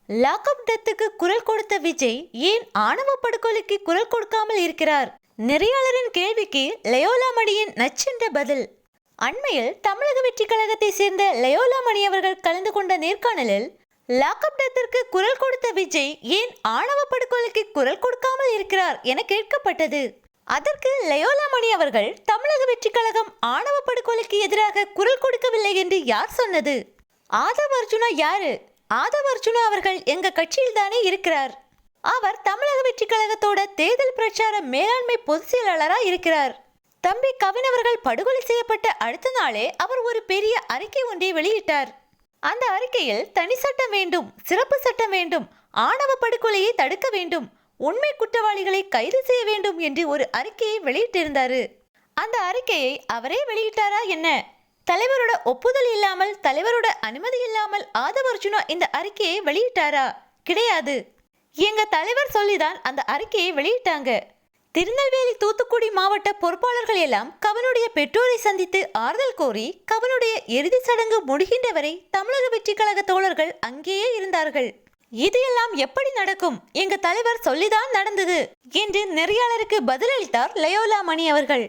Lockup டெத்துக்கு குரல் கொடுத்த விஜய் ஏன் ஆணவ படுகொலைக்கு குரல் கொடுக்காமல் இருக்கிறார்? நெறியாளரின் கேள்விக்கு லயோலா மணியின் நச்சென்ற பதில். அண்மையில் தமிழக வெற்றி கழகத்தை சேர்ந்த லயோலா மணி அவர்கள் கலந்து கொண்ட நேர்காணலில் லாக்அப் டெத்திற்கு குரல் கொடுத்த விஜய் ஏன் ஆணவ படுகொலைக்கு குரல் கொடுக்காமல் இருக்கிறார் என கேட்கப்பட்டது. அதற்கு லயோலா மணி அவர்கள், தமிழக வெற்றி கழகம் ஆணவ படுகொலைக்கு எதிராக குரல் கொடுக்கவில்லை என்று யார் சொன்னது? ஆதவ் அர்ஜுனா யாரு? ஆதவ் அர்ஜுனா அவர்கள் எங்க கட்சியில் தானே இருக்கிறார். அவர் தமிழக வெற்றி கழகத்தோட தேர்தல் பிரச்சார மேலாண்மை பொதுச் செயலாளரா இருக்கிறார். தம்பி கவின் அவர்கள் படுகொலை செய்யப்பட்ட அடுத்த நாளே அவர் ஒரு பெரிய அறிக்கை ஒன்றை வெளியிட்டார். அந்த அறிக்கையில் தனி சட்டம் வேண்டும், சிறப்பு சட்டம் வேண்டும், ஆணவ படுகொலையை தடுக்க வேண்டும், உண்மை குற்றவாளிகளை கைது செய்ய வேண்டும் என்று ஒரு அறிக்கையை வெளியிட்டிருந்தாரு. அந்த அறிக்கையை அவரே வெளியிட்டாரா என்ன? தலைவரோட ஒப்புதல் இல்லாமல், தலைவரோட அனுமதி இல்லாமல் ஆதவ் அர்ஜுனா இந்த அறிக்கையை வெளியிட்டாரா? கிடையாது. எங்க தலைவர் சொல்லிதான் அந்த அறிக்கையை வெளியிட்டாங்க. திருநெல்வேலி, தூத்துக்குடி மாவட்ட பொறுப்பாளர்கள் எல்லாம் கவனுடைய பெற்றோரை சந்தித்து ஆறுதல் கோரி கவனுடைய இறுதி சடங்கு முடிகின்ற வரை தமிழக வெற்றி கழக தோழர்கள் அங்கேயே இருந்தார்கள். இது எல்லாம் எப்படி நடக்கும்? எங்க தலைவர் சொல்லிதான் நடந்தது என்று நெறியாளருக்கு பதிலளித்தார் லயோலா மணி அவர்கள்.